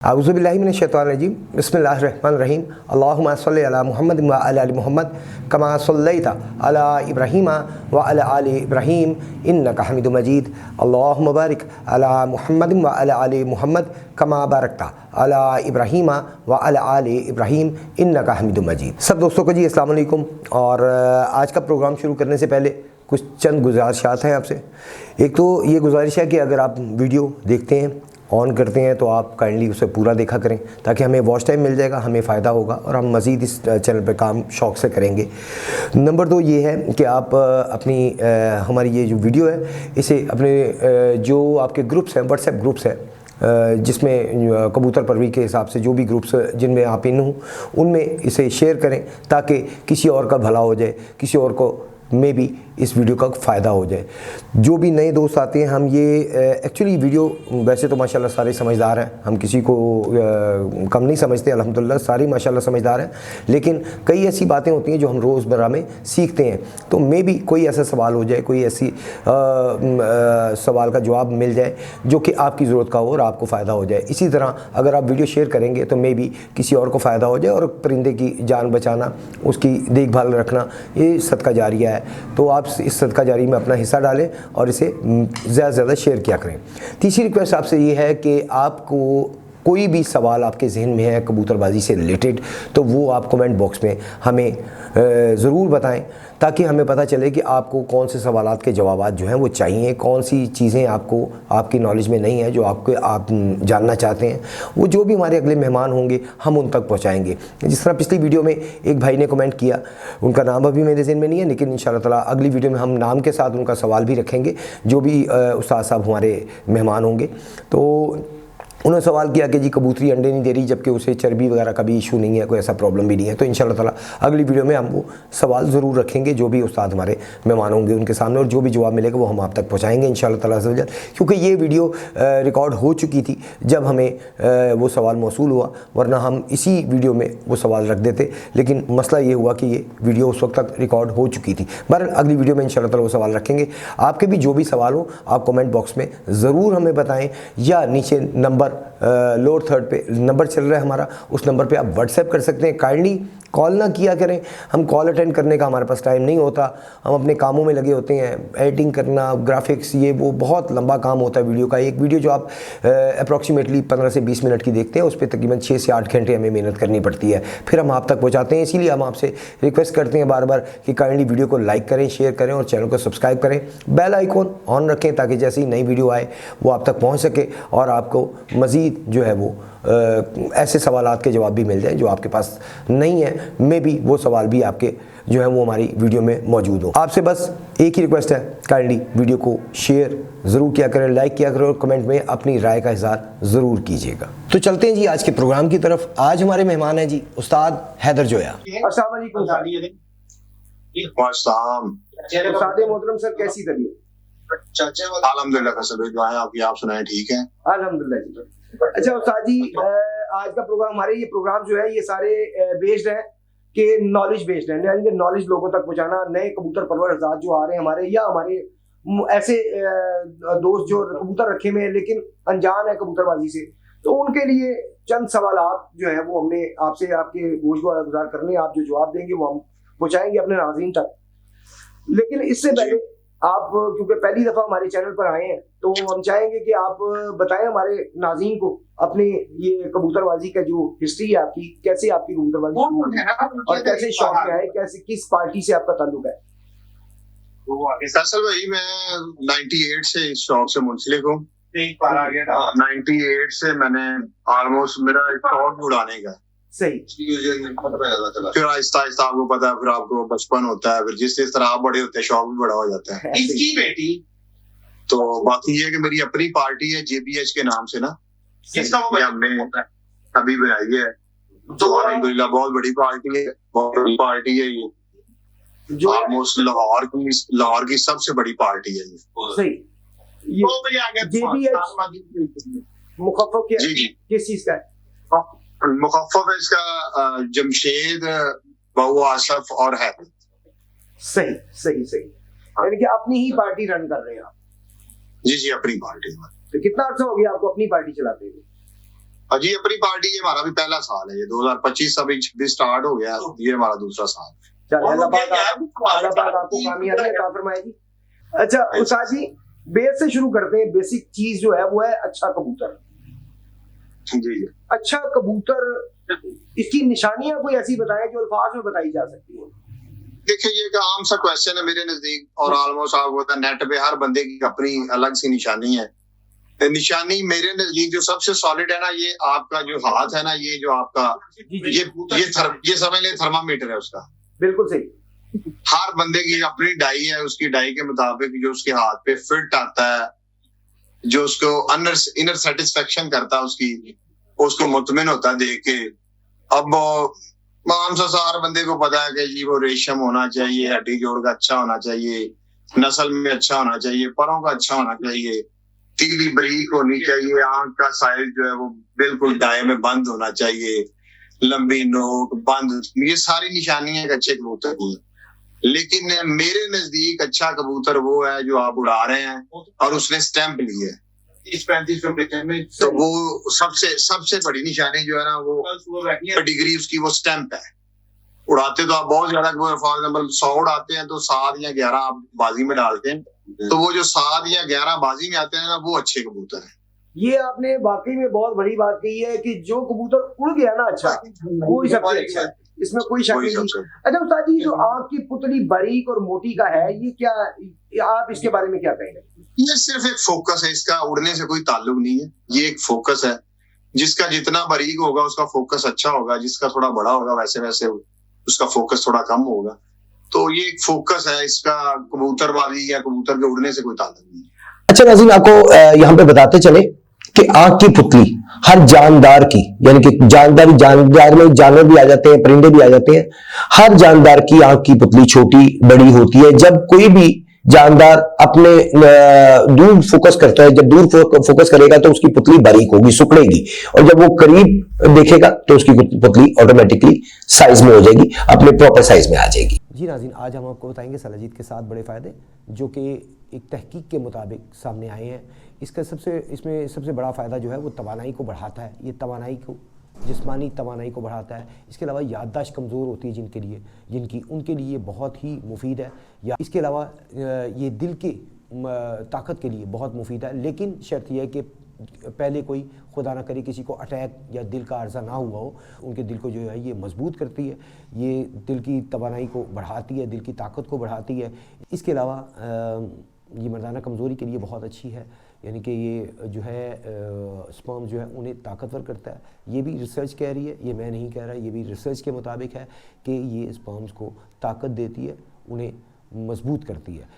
औज़ुबिल्लाहिमिनश्शैतानिर्रजीम बिस्मिल्लाहिर्रहमानिर्रहीम अल्लाहुम्मा सल्लि अला मुहम्मद व अला आलि मुहम्मद कमा सल्लैता अला इब्राहीम व अला आलि इब्राहीम इन्नका हमीदुम मजीद अल्लाहुम्मा बारिक अला मुहम्मद व अला आलि मुहम्मद कमा बारकता अला इब्राहीम व अला आलि इब्राहीम इन्नका हमीदुम मजीद। सब दोस्तों को जी अस्सलाम वालेकुम। और आज का प्रोग्राम शुरू करने से पहले कुछ चंद गुजारिशात हैं आपसे। एक तो ये गुजारिश है कि अगर आप वीडियो देखते हैं, ऑन करते हैं, तो आप काइंडली उसे पूरा देखा करें ताकि हमें वॉच टाइम मिल जाएगा, हमें फ़ायदा होगा और हम मज़ीद इस चैनल पे काम शौक़ से करेंगे। नंबर 2 ये है कि आप अपनी हमारी ये जो वीडियो है इसे अपने जो आपके ग्रुप्स हैं, व्हाट्सएप ग्रुप्स हैं जिसमें कबूतर परवरी के हिसाब से जो भी ग्रुप्स जिनमें आप इन हों उनमें इसे शेयर करें ताकि किसी और का भला हो जाए, किसी और को में भी इस वीडियो का फ़ायदा हो जाए। जो भी नए दोस्त आते हैं, हम ये एक्चुअली वीडियो वैसे तो माशाल्लाह सारे समझदार हैं, हम किसी को कम नहीं समझते, अल्हम्दुलिल्लाह सारी माशाल्लाह समझदार हैं, लेकिन कई ऐसी बातें होती हैं जो हम रोज़मर्रा में सीखते हैं। तो मे भी कोई ऐसा सवाल हो जाए, कोई ऐसी सवाल का जवाब मिल जाए जो कि आपकी ज़रूरत का हो और आपको फ़ायदा हो जाए। इसी तरह अगर आप वीडियो शेयर करेंगे तो मे भी किसी और को फ़ायदा हो जाए और परिंदे की जान बचाना, उसकी देखभाल रखना, ये सदका जारिया है। तो आप इस सदका जारी में अपना हिस्सा डालें और इसे ज़्यादा से ज़्यादा शेयर किया करें। तीसरी रिक्वेस्ट आपसे ये है कि आपको कोई भी सवाल आपके जहन में है कबूतरबाजी से रिलेटेड, तो वो आप कमेंट बॉक्स में हमें ज़रूर बताएं ताकि हमें पता चले कि आपको कौन से सवालात के जवाब जो हैं वो चाहिए, कौन सी चीज़ें आपको आपकी नॉलेज में नहीं है जो आप जानना चाहते हैं। वो जो भी हमारे अगले मेहमान होंगे हम उन तक पहुंचाएंगे। जिस तरह पिछली वीडियो में एक भाई ने कमेंट किया, उनका नाम अभी मेरे ज़हन में नहीं है, लेकिन इंशाअल्लाह ताला अगली वीडियो में हम नाम के साथ उनका सवाल भी रखेंगे जो भी उस्ताद साहब हमारे मेहमान होंगे। तो उन्होंने सवाल किया कि जी कबूतरी अंडे नहीं दे रही जबकि उसे चर्बी वगैरह का भी इशू नहीं है, कोई ऐसा प्रॉब्लम भी नहीं है। तो इंशाअल्लाह ताला अगली वीडियो में हम वो सवाल ज़रूर रखेंगे जो भी उस्ताद हमारे मेहमान होंगे उनके सामने, और जो भी जवाब मिलेगा वो हम आप तक पहुंचाएंगे इंशाअल्लाह ताला अज़्ज़ व जल। क्योंकि ये वीडियो रिकॉर्ड हो चुकी थी जब हमें वो सवाल मौसूल हुआ, वरना हम इसी वीडियो में वो सवाल रख देते, लेकिन मसला ये हुआ कि ये वीडियो उस वक्त तक रिकॉर्ड हो चुकी थी। बहरहाल अगली वीडियो में इंशाअल्लाह ताला वो सवाल रखेंगे। आपके भी जो भी सवाल हो आप कमेंट बॉक्स में ज़रूर हमें बताएं, या नीचे नंबर लोअर थर्ड पे नंबर चल रहा है हमारा, उस नंबर पे आप व्हाट्सएप कर सकते हैं। काइंडली कॉल ना किया करें, हम कॉल अटेंड करने का हमारे पास टाइम नहीं होता, हम अपने कामों में लगे होते हैं, एडिटिंग करना, ग्राफिक्स, ये वो बहुत लंबा काम होता है वीडियो का। एक वीडियो जो आप अप्रॉक्सीमेटली 15 से 20 मिनट की देखते हैं उस पर तकरीबन 6 से 8 घंटे हमें मेहनत करनी पड़ती है, फिर हम आप तक पहुँचाते हैं। इसीलिए हम आपसे रिक्वेस्ट करते हैं बार बार कि काइंडली वीडियो को लाइक करें, शेयर करें और चैनल को सब्सक्राइब करें, बेल आइकॉन ऑन रखें ताकि जैसे ही नई वीडियो आए वो आप तक पहुँच सके और आपको मज़ीद जो है वो ऐसे सवालात के जवाब भी मिल जाए जो आपके पास नहीं है, मे भी वो सवाल भी आपके जो है वो हमारी वीडियो में मौजूद हो। आपसे बस एक ही रिक्वेस्ट है, काइंडली वीडियो को शेयर ज़रूर किया करें, लाइक किया करें और कमेंट में अपनी राय का इज़हार ज़रूर कीजिएगा। तो चलते हैं जी आज के प्रोग्राम की तरफ। आज हमारे मेहमान हैं जी उस्ताद हैदर जोया। अस्सलाम वालेकुम उस्ताद मोहतरम सर, कैसी तबीयत? अल्हम्दुलिल्लाह सब दुआएं आपकी, आप सुनाएं ठीक है? अल्हम्दुलिल्लाह जी। अच्छा उस्ताद जी, आज का प्रोग्राम हमारे ये प्रोग्राम जो है ये सारे बेस्ड है कि नॉलेज बेस्ड है, यानी नॉलेज लोगों तक पहुंचाना। नए कबूतर परवर आजाद जो आ रहे हैं हमारे, या हमारे ऐसे दोस्त जो कबूतर रखे हुए हैं लेकिन अनजान है कबूतरबाजी से, तो उनके लिए चंद सवालात जो है वो हमने आपसे आपके गोश गुजार करने, आप जो जवाब देंगे वो हम पहुंचाएंगे अपने नाज़रीन तक। लेकिन इससे पहले आप क्योंकि पहली दफा हमारे चैनल पर आए हैं तो हम चाहेंगे कि आप बताएं हमारे नाज़रीन को अपने ये कबूतरबाजी का जो हिस्ट्री है आपकी, कैसे आपकी कबूतरबाजी और कैसे शौक में आए, कैसे किस पार्टी से आपका ताल्लुक है? दरअसल भाई मैं 98 से इस शौक से मुंसलिक हूँ। 98 से मैंने ऑलमोस्ट मेरा शौक उड़ाने का सही, फिर आहिस्ता आहिस्ता आपको पता है, फिर आपको बचपन होता है, फिर जिस तरह आप बड़े होते हैं शौक भी बड़ा हो जाता है। इसकी बेटी तो बात ये है कि मेरी अपनी पार्टी है JBH के नाम से ना, इसका वो हमने अभी बनाई है, तो अल्हम्दुलिल्लाह बहुत बड़ी पार्टी है, बहुत बड़ी पार्टी है ये, जो ऑलमोस्ट लाहौर की सबसे बड़ी पार्टी है ये। सही, मुखफ़्फ़फ़ किस चीज का है? मुखफ़्फ़फ़ है इसका जमशेद, बहु आसफ और है। सही सही सही, यानी कि अपनी ही पार्टी रन कर रहे हैं आप? जी अपनी पार्टी में। तो कितना अर्सा हो गया आपको अपनी पार्टी चलाते हुए? अजी अपनी पार्टी, ये हमारा भी पहला साल है, ये 2025 अभी 26 स्टार्ट हो गया, ये हमारा दूसरा साल। चलिए अल्लाह पाक आपको कामयाबी अता फरमाए जी। अच्छा उस्ताद जी, बेस से शुरू करते हैं। बेसिक चीज जो है वो है अच्छा कबूतर। जी अच्छा कबूतर, इसकी निशानियां कोई ऐसी बताएं जो अल्फाज में बताई जा सकती है। देखिए ये एक आम सा क्वेश्चन है मेरे नजदीक, और ऑलमोस्ट आपको पता है नेट पे हर बंदे की अपनी अलग सी निशानी है। निशानी मेरे नजदीक जो सबसे सॉलिड है ना, ये आपका जो हाथ है ना, ये जो आपका ये समझ ले थर्मामीटर है उसका। बिल्कुल सही। हर बंदे की अपनी डाई है, उसकी डाई के मुताबिक जो उसके हाथ पे फिट आता है, जो उसको इनर सेटिस्फेक्शन करता है, उसको मुतमिन होता है देख के। अब आम सा हर बंदे को पता है कि जी वो रेशम होना चाहिए, हड्डी जोड़ का अच्छा होना चाहिए, नस्ल में अच्छा होना चाहिए, परों का अच्छा होना चाहिए, तीली बरीक होनी चाहिए, आंख का साइज जो है वो बिल्कुल डाय में बंद होना चाहिए, लंबी नोक बंद, ये सारी निशानियां एक अच्छे कबूतर की। लेकिन मेरे नजदीक अच्छा कबूतर वो है जो आप उड़ा रहे हैं और उसने स्टैंप ली है, 30-35 में, तो वो सबसे बड़ी निशानी जो है ना, वो डिग्री उसकी वो स्टैंप है। उड़ाते तो आप बहुत ज्यादा, फॉर एग्जाम्पल 100 उड़ाते हैं तो 7 या 11 आप बाजी में डालते हैं, तो वो जो 7 या 11 बाजी में आते हैं ना, वो अच्छे कबूतर है। ये आपने वाकई में बहुत बड़ी बात कही है कि जो कबूतर उड़ गया ना अच्छा, वो ही सबसे अच्छा है, इसमें कोई शक नहीं। अच्छा उस्ताद जी, जो आंख की पुतली बारीक और मोटी का है, ये क्या, आप इसके बारे में क्या कहेंगे? ये सिर्फ एक फोकस है, इसका उड़ने से कोई ताल्लुक नहीं है, ये एक फोकस है। जिसका जितना बारीक होगा उसका फोकस अच्छा होगा, जिसका थोड़ा बड़ा होगा वैसे वैसे उसका फोकस थोड़ा कम होगा। तो ये एक फोकस है, इसका कबूतरबाजी या कबूतर के उड़ने से कोई ताल्लुक नहीं है। अच्छा नाज़रीन, आपको यहाँ पे बताते चले कि आंख की पुतली हर जानदार की, यानी कि जानदार में जानवर भी आ जाते हैं, परिंदे भी आ जाते हैं, हर जानदार की आंख की पुतली छोटी बड़ी होती है। जब कोई भी जानदार अपने दूर फोकस करता है, जब दूर फोकस करेगा तो उसकी पुतली बारीक होगी, सुकड़ेगी, और जब वो करीब देखेगा तो उसकी पुतली ऑटोमेटिकली साइज में हो जाएगी, अपने प्रॉपर साइज में आ जाएगी। जी नाज़रीन, आज हम आपको बताएंगे सलाजीत के 7 बड़े फ़ायदे जो कि एक तहकीक के मुताबिक सामने आए हैं। इसमें सबसे बड़ा फ़ायदा जो है वो तवानाई को बढ़ाता है। ये तवानाई को, जिस्मानी तवानाई को बढ़ाता है। इसके अलावा याददाश्त कमज़ोर होती है जिनकी उनके लिए बहुत ही मुफीद है। या इसके अलावा ये दिल की ताकत के लिए बहुत मुफीद है, लेकिन शर्त यह है कि पहले कोई खुदा ना करे किसी को अटैक या दिल का अर्जा ना हुआ हो। उनके दिल को जो है ये मजबूत करती है, ये दिल की तवानाई को बढ़ाती है, दिल की ताकत को बढ़ाती है। इसके अलावा ये मर्दाना कमज़ोरी के लिए बहुत अच्छी है, यानी कि ये जो है स्पर्म जो है उन्हें ताकतवर करता है। ये भी रिसर्च कह रही है, ये मैं नहीं कह रहा, ये भी रिसर्च के मुताबिक है कि ये स्पर्म्स को ताकत देती है, उन्हें मजबूत करती है,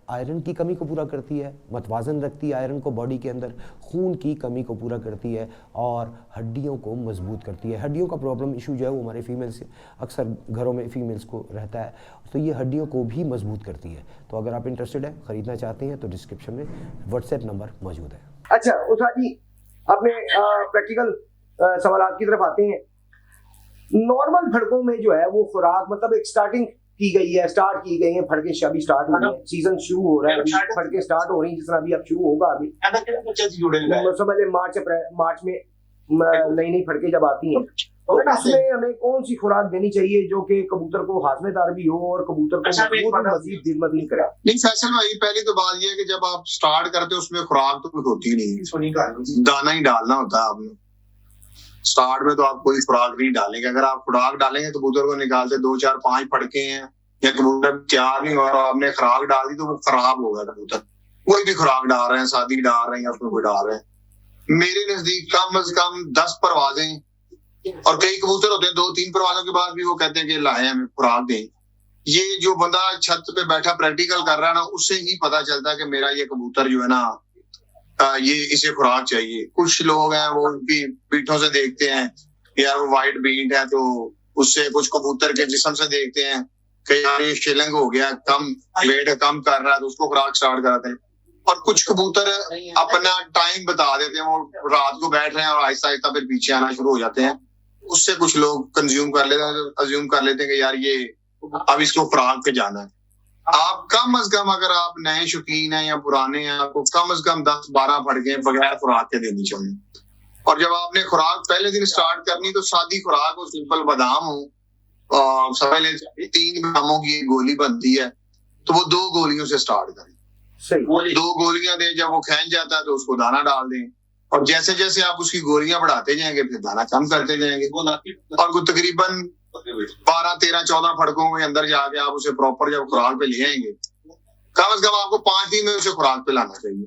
आयरन की कमी को पूरा करती है, मतवाजन रखती है आयरन को बॉडी के अंदर, खून की कमी को पूरा करती है और हड्डियों को मजबूत करती है। हड्डियों का प्रॉब्लम इशू जो है वो हमारे फीमेल्स, अक्सर घरों में फीमेल्स को रहता है, तो ये हड्डियों को भी मजबूत करती है। तो अगर आप इंटरेस्टेड हैं, ख़रीदना चाहते हैं, तो डिस्क्रिप्शन में व्हाट्सएप नंबर मौजूद है। अच्छा उस्ताद जी, अपने प्रैक्टिकल सवालात की तरफ आते हैं। नॉर्मल फड़कों में जो है वो खुराक, मतलब एक स्टार्ट की गई है, फड़के अभी स्टार्ट हो रहे हैं, सीजन शुरू हो रहा है, अभी फड़के स्टार्ट हो रही है, जिस तरह अभी अब शुरू होगा, अभी समझ लें मार्च में नई फड़के जब आती हैं, तो इसमें हमें कौन सी खुराक देनी चाहिए जो कि कबूतर को हाजमेदार भी हो और कबूतर को मजीद दिलमदीन करे? नहीं फैसल भाई, पहली तो बात यह है कि जब आप स्टार्ट करते हो उसमें खुराक तो कुछ होती नहीं, दाना ही डालना होता है आपने। स्टार्ट में तो आप कोई खुराक नहीं डालेंगे। अगर आप खुराक डालेंगे तो कबूतर को निकालते 2 4 5 फड़के हैं या कबूतर तैयार नहीं हो रहा, आपने खुराक डाल दी तो वो खराब होगा कबूतर। कोई भी खुराक डाल रहे हैं, शादी डाल रहे हैं या उसमें कोई डाल रहे हैं, मेरे नजदीक कम से कम 10 परवाजें, और कई कबूतर होते हैं 2-3 परवाजों के बाद भी वो कहते हैं कि लाए हमें खुराक दें। ये जो बंदा छत पे बैठा प्रैक्टिकल कर रहा है ना, उससे ही पता चलता है कि मेरा ये कबूतर जो है ना, ये इसे खुराक चाहिए। कुछ लोग हैं वो उनकी पीठों से देखते हैं यार वो व्हाइट बीट है, तो उससे कुछ कबूतर के जिस्म से देखते हैं कि यार ये शिलंग हो गया, कम वेट कम कर रहा है, तो उसको खुराक स्टार्ट कराते हैं। और कुछ कबूतर अपना टाइम बता देते हैं, वो रात को बैठ रहे हैं और आहिस्ता आहिस्ता फिर पीछे आना शुरू हो जाते हैं। उससे कुछ लोग कंज्यूम कर लेते हैं, अज्यूम कर लेते हैं कि यार ये अब इसको खुराक पे जाना है। आप कम अज कम, अगर आप नए शौकीन हैं या पुराने हैं, आपको कम अज कम 10-12 फड़के बगैर खुराक के देनी चाहिए। और जब आपने खुराक पहले दिन स्टार्ट करनी तो सादी खुराक हो, सिंपल बादाम हो, पहले 3 ग्रामों की एक गोली बनती है तो वो 2 गोलियों से स्टार्ट करें। सही। 2 गोलियां दें, जब वो खींच जाता है तो उसको दाना डाल दें और जैसे जैसे आप उसकी गोलियां बढ़ाते जाएंगे फिर दाना कम करते जाएंगे और वो तकरीबन 12, 13, 14 फड़कों के अंदर जाके आप उसे प्रॉपर जब खुराक पे ले आएंगे, कम से कम आपको 5 दिन में उसे खुराक पे लाना चाहिए।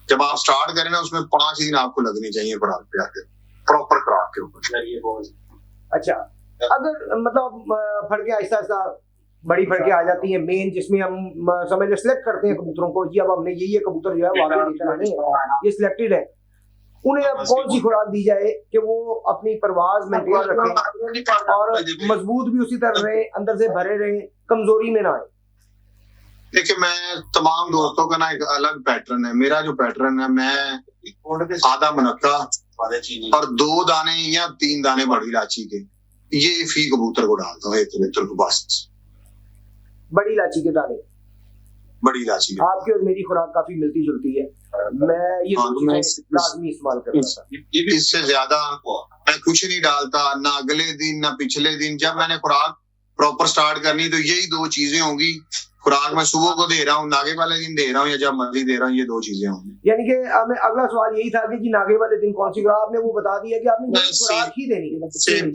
जब आप स्टार्ट करें ना उसमें 5 दिन आपको लगने चाहिए खुराक पे आके, प्रॉपर खुराक के ऊपर। अच्छा, अगर मतलब फड़के आहिस्ता आहिस्ता बड़ी फड़के आ जाती हैं मेन, जिसमें हम समझ सेलेक्ट करते हैं कबूतरों को, जी अब हमने ये कबूतर जो है वो आगे लेकर आने हैं, ये सिलेक्टेड है, उन्हें अब कौन सी खुराक दी जाए कि वो अपनी परवाज मेंटेन रखें और मजबूत भी उसी तरह रहे, अंदर से भरे रहे, कमजोरी में ना आए? देखिए, मैं तमाम दोस्तों का ना एक अलग पैटर्न है। मेरा जो पैटर्न है, मैं आधा मुनक्का और 2 दाने या 3 दाने बड़ी इलायची के ये फी कबूतर को डालता हूँ, एक कबूतर को बस। बड़ी इलायची के दाने, बड़ी इलायची के। आपकी और मेरी खुराक काफी मिलती जुलती है, मैं ये लाजमी इस्तेमाल करता था। इससे ज्यादा मैं कुछ नहीं डालता, ना अगले दिन ना पिछले दिन। जब मैंने खुराक प्रॉपर स्टार्ट करनी तो यही 2 चीजें होंगी। खुराक मैं सुबह को दे रहा हूँ, नागे वाले दिन दे रहा हूँ या जब मर्जी दे रहा हूँ, ये 2 चीजें होंगी। यानी कि हमें अगला सवाल यही था कि जी नागे वाले दिन कौन सी खुराक, आपने वो बता दिया कि आपने खुराक ही देनी है,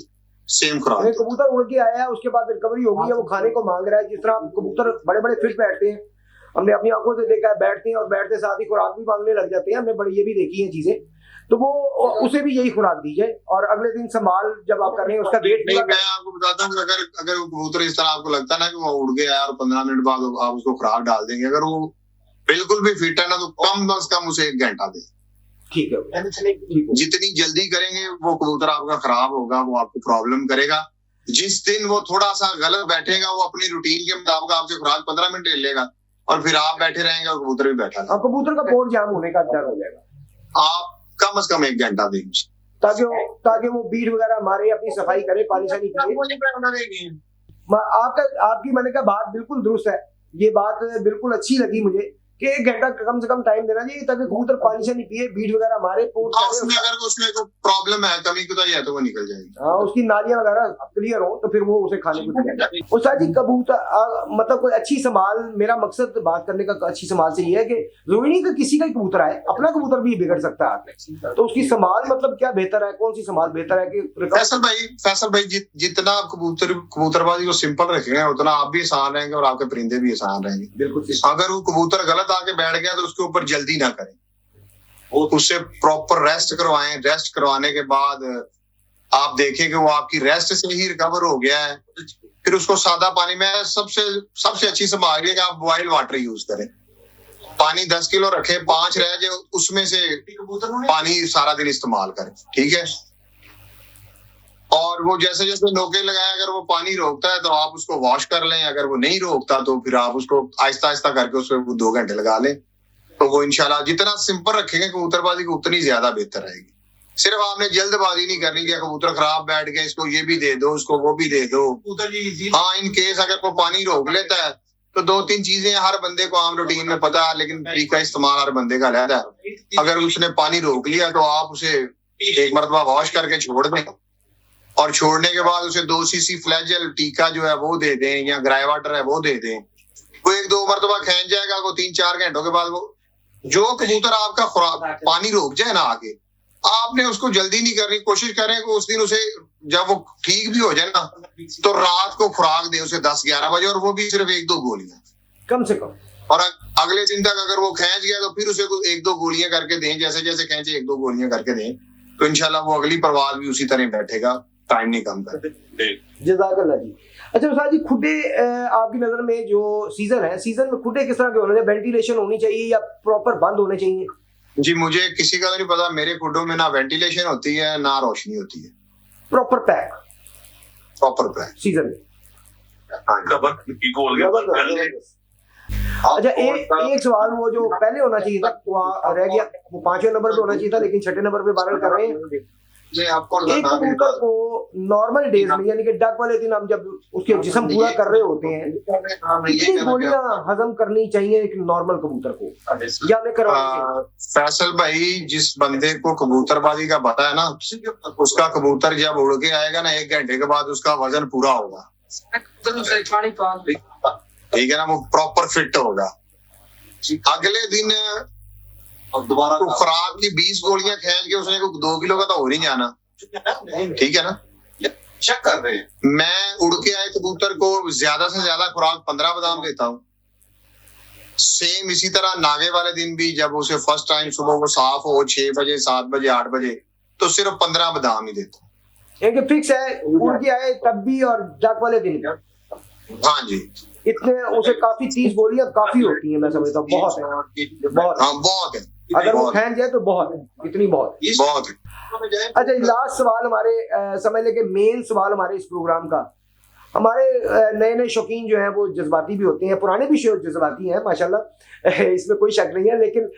सेम खुराक। कबूतर उड़ के आया है, उसके बाद रिकवरी हो गई है, वो खाने को मांग रहा है। जिस तरह कबूतर बड़े बड़े फिट बैठते हैं, हमने अपनी आंखों से देखा है, बैठते हैं और बैठते साथ ही खुराक भी मांगने लग जाते हैं, हमने बड़ी ये भी देखी है चीजें, तो वो उसे भी यही खुराक दी जाए। और अगले दिन संभाल जब आप कर रहे हैं उसका वेट नहीं, मैं आपको बताता हूँ, अगर वो कबूतर इस तरह आपको लगता है ना कि वो उड़ गया और 15 मिनट बाद आप उसको खुराक डाल देंगे, अगर वो बिल्कुल भी फिट है ना तो कम से कम उसे 1 घंटा दें। ठीक है, जितनी जल्दी करेंगे वो कबूतर आपका खराब होगा, वो आपको प्रॉब्लम करेगा। जिस दिन वो थोड़ा सा गलत बैठेगा, वो अपनी रूटीन के मुताबिक आपसे खुराक 15 मिनट ले लेगा और फिर आप बैठे रहेंगे और कबूतर भी बैठा रहेगा। कबूतर का पोर जाम होने का डर हो जाएगा। आप कम से कम 1 घंटा देंगे ताकि वो बीट वगैरह मारे, अपनी सफाई करे, पानी शानी पिए। आपकी मैंने कहा बात बिल्कुल दुरुस्त है, ये बात बिल्कुल अच्छी लगी मुझे कि 1 घंटा कम से कम टाइम देना चाहिए ताकि कबूतर पानी से नहीं पिए, बीट वगैरह मारे, पोट उसमें अगर उसमें कोई प्रॉब्लम है, कमी कुताही है तो वो निकल जाएगी। हाँ, उसकी नालियां वगैरह क्लियर हो तो फिर वो उसे खाने को देगा। उस्ताद जी, कबूतर मतलब कोई अच्छी संभाल, मेरा मकसद बात करने का अच्छी संभाल से ये है कि जरूरी नहीं कि किसी का ही कबूतर आए, अपना कबूतर भी बिगड़ सकता है आपने, तो उसकी संभाल मतलब क्या बेहतर है, कौन सी संभाल बेहतर है? कि फैसल भाई जितना आप कबूतरबाजी को सिंपल रखेंगे उतना आप भी आसान रहेंगे और आपके परिंदे भी आसान रहेंगे। बिल्कुल। अगर वो कबूतर गलत आके बैठ गया तो उसके ऊपर जल्दी ना करें, उससे प्रॉपर रेस्ट करवाएं। रेस्ट करवाने के बाद आप देखें कि वो आपकी रेस्ट से ही रिकवर हो गया है, फिर उसको सादा पानी में सबसे अच्छी संभाल है कि आप बॉइल वाटर यूज करें। पानी 10 किलो रखें, 5 रह जाए, उसमें से पानी सारा दिन इस्तेमाल करें, ठीक है। और वो जैसे जैसे नोके लगाए, अगर वो पानी रोकता है तो आप उसको वॉश कर लें, अगर वो नहीं रोकता तो फिर आप उसको आहिस्ता आहिस्ता करके उसमें 2 घंटे लगा लें। तो वो इंशाल्लाह जितना सिंपल रखेंगे कबूतरबाजी को उतनी ज्यादा बेहतर रहेगी। सिर्फ आपने जल्दबाजी नहीं करनी कि कबूतर खराब बैठ गया, इसको ये भी दे दो, उसको वो भी दे दो। हाँ, इन केस अगर वो पानी रोक लेता है तो 2-3 चीजें हर बंदे को आम रूटीन में पता है, लेकिन तरीका इस्तेमाल हर बंदे का अलग है। अगर उसने पानी रोक लिया तो आप उसे 1 मरतबा वॉश करके छोड़ दें और छोड़ने के बाद उसे 2 सीसी फ्लैजेल टीका जो है वो दे दें या ग्राई वाटर है वो दे दें। वो 1-2 मरतबा खींच जाएगा, वो 3-4 घंटों के बाद वो जो कबूतर आपका खुराक पानी रोक जाए ना आगे, आपने उसको जल्दी नहीं करनी, कोशिश करें कि उस दिन उसे जब वो ठीक भी हो जाए ना तो रात को खुराक दे उसे 10-11 बजे, और वो भी सिर्फ 1-2 गोलियां कम से कम। और अगले दिन तक अगर वो खींच गया तो फिर उसे 1-2 गोलियां करके दें, जैसे जैसे खींचे 1-2 गोलियां करके दें, तो इंशाल्लाह वो अगली परवाज भी उसी तरह बैठेगा, टाइम नहीं कम कर। जज़ाकल्लाह जी। अच्छा उस्ताद जी, खुडे आपकी नजर में जो सीजन है, सीजन में खुडे किस तरह के होने चाहिए? वेंटिलेशन होनी चाहिए या प्रॉपर बंद होने चाहिए? जी, मुझे किसी का तो नहीं पता, मेरे खुडों में ना वेंटिलेशन होती है ना रोशनी होती है। प्रॉपर पैक सीजन में। अच्छा, एक सवाल वो जो पहले होना चाहिए था वो रह गया, वो 5वें नंबर पे होना चाहिए था, लेकिन 6ठे नंबर पे वायरल कर रहे हैं एक कबूतर को नॉर्मल डेज में यानी कि डक वाले दिन हम जब उसके जिस्म पूरा कर रहे होते हैं, कितनी गोलियां हजम करनी चाहिए एक नॉर्मल कबूतर को, या हमें करवानी? फैसल भाई, जिस बंदे को कबूतरबाजी का पता है ना, उसका कबूतर जब उड़ के आएगा ना 1 घंटे के बाद उसका वजन पूरा होगा, ठीक है ना, वो प्रॉपर फिट होगा। अगले दिन दोबारा खुराक की 20 गोलियां खेल के उसने 2 किलो का तो हो नहीं जाना, ठीक है ना। चेक कर रहे हैं, मैं उड़ के आए कबूतर को ज्यादा से ज्यादा खुराक 15 बादाम देता हूँ। सेम इसी तरह नागे वाले दिन भी जब उसे फर्स्ट टाइम सुबह वो साफ हो 6 बजे 7 बजे 8 बजे तो सिर्फ 15 बादाम ही देता हूँ। एक फिक्स है उड़ के आए तब भी और डक वाले दिन? हाँ जी, इतने उसे काफी 30 गोलियां काफी होती है, मैं समझता हूँ बहुत है, बहुत। हाँ बहुत है, अगर वो फैन जाए तो बहुत है, इतनी बहुत है। अच्छा, लास्ट सवाल हमारे समझ लेके मेन सवाल हमारे इस प्रोग्राम का। हमारे नए नए शौकीन जो हैं वो जज्बाती भी होते हैं, पुराने भी जज्बाती हैं माशाल्लाह, इसमें कोई शक नहीं है, लेकिन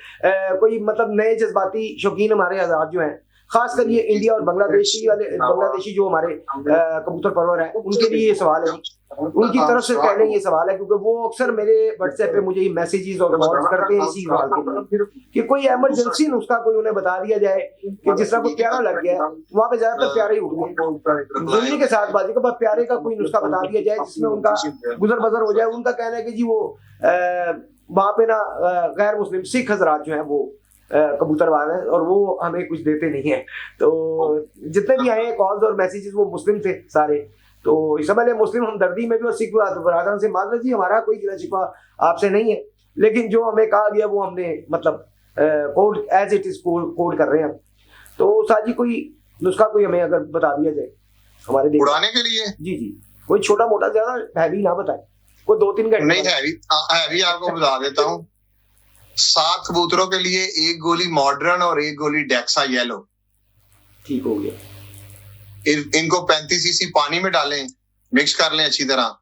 कोई मतलब नए जज्बाती शौकीन हमारे हज़रात जो हैं, खासकर ये इंडिया और बांग्लादेशी जो हमारे कबूतर परवर हैं, उनके लिए ये सवाल है, उनकी तरफ से पहले ये सवाल है, क्योंकि वो अक्सर मेरे व्हाट्सएप पे मुझे मैसेजेस और कॉल्स करते हैं इसी सवाल के लिए कि कोई इमरजेंसी नुस्खा कोई उन्हें बता दिया जाए कि जिस तरह को प्यारा लग गया है, वहाँ पे ज्यादातर प्यारे ही उठ गए, जिंदगी के साथ बाजी के बाद प्यारे का कोई नुस्खा बता दिया जाए जिसमें उनका गुजर बसर हो जाए। उनका कहना है कि जी वो वहाँ पे ना गैर मुस्लिम सिख हजरात जो है वो कबूतरबाज हैं और वो हमें कुछ देते नहीं है। तो जितने भी आए कॉल्स और मैसेजेस वो मुस्लिम थे सारे, तो इस समय मुस्लिम हमदर्दी में भी और सिख बरादरान से माजरत जी, हमारा कोई गिला शिकवा आपसे नहीं है, लेकिन जो हमें कहा गया वो हमने मतलब code as it is code कर रहे हैं हम। तो साजी कोई नुस्खा कोई हमें अगर बता दिया जाए हमारे उड़ाने के लिए? जी जी, कोई छोटा मोटा, ज्यादा हैवी ना बताए, कोई 2-3 घंटे नहीं। हैवी आपको बता देता हूँ। 7 कबूतरों के लिए 1 गोली मॉडर्न और 1 गोली डेक्सा येलो, ठीक हो गया। इनको 35 सीसी पानी में डालें, मिक्स कर लें अच्छी तरह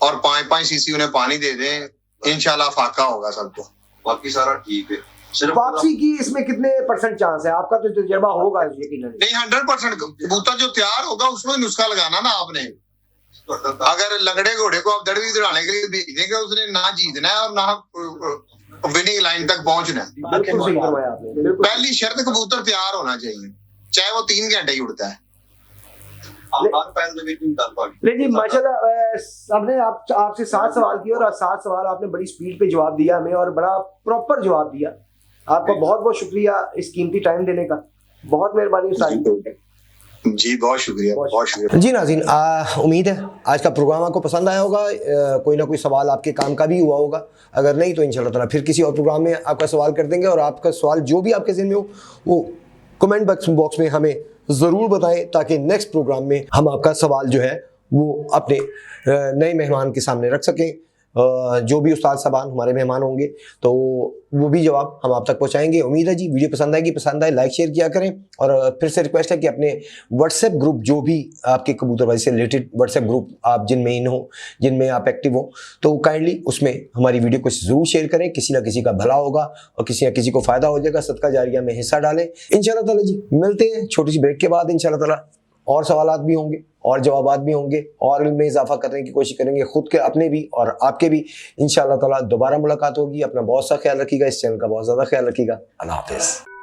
और 5-5 सीसी उन्हें पानी दे दें, इंशाल्लाह फाका होगा सबको, बाकी सारा ठीक है। वापसी की इसमें कितने % चांस है? आपका तो तजुर्बा होगा यकीनन। नहीं, 100% कबूतर जो तैयार होगा उसमें नुस्खा लगाना ना आपने। अगर लगड़े घोड़े को आप दड़वी दौड़ाने के लिए भेज देंगे, उसने ना जीतना है और ना विनिंग लाइन तक पहुंचना है। पहली शर्त कबूतर तैयार होना चाहिए, चाहे वो 3 घंटे ही उड़ता है। लेकिन माशाल्लाह हमने आपसे 7 सवाल किए और 7 सवाल आपने बड़ी स्पीड पे जवाब दिया हमें और बड़ा प्रॉपर जवाब दिया। आपका बहुत बहुत शुक्रिया इस कीमती टाइम देने का, बहुत मेहरबानी सारी। जी बहुत शुक्रिया, बहुत शुक्रिया। जी नाज़रीन, उम्मीद है आज का प्रोग्राम आपको पसंद आया होगा, कोई ना कोई सवाल आपके काम का भी हुआ होगा, अगर नहीं तो इंशाल्लाह ताला फिर किसी और प्रोग्राम में आपका सवाल कर देंगे और आपका सवाल जो भी आपके ज़हन में हो वो कमेंट बॉक्स में हमें ज़रूर बताएं, ताकि नेक्स्ट प्रोग्राम में हम आपका सवाल जो है वो अपने नए मेहमान के सामने रख सकें। जो भी उस्ताद साहबान हमारे मेहमान होंगे तो वो भी जवाब हम आप तक पहुंचाएंगे। उम्मीद है जी वीडियो पसंद आएगी, पसंद आए लाइक शेयर किया करें और फिर से रिक्वेस्ट है कि अपने व्हाट्सएप ग्रुप, जो भी आपके कबूतरबाजी से रिलेटेड व्हाट्सएप ग्रुप आप जिनमें इन हो, जिनमें आप एक्टिव हो, तो काइंडली उसमें हमारी वीडियो को ज़रूर शेयर करें। किसी ना किसी का भला होगा और किसी ना किसी को फ़ायदा हो जाएगा, सदका जारिया में हिस्सा डालें। इंशाल्लाह ताला जी मिलते हैं छोटी सी ब्रेक के बाद। इंशाल्लाह ताला और सवालात भी होंगे और जवाबात भी होंगे और इल्म में इजाफा करने की कोशिश करेंगे, खुद के अपने भी और आपके भी। इंशाल्लाह ताला दोबारा मुलाकात होगी। अपना बहुत सा ख्याल रखिएगा, इस चैनल का बहुत ज़्यादा ख्याल रखिएगा। अल्लाह हाफ़िज़।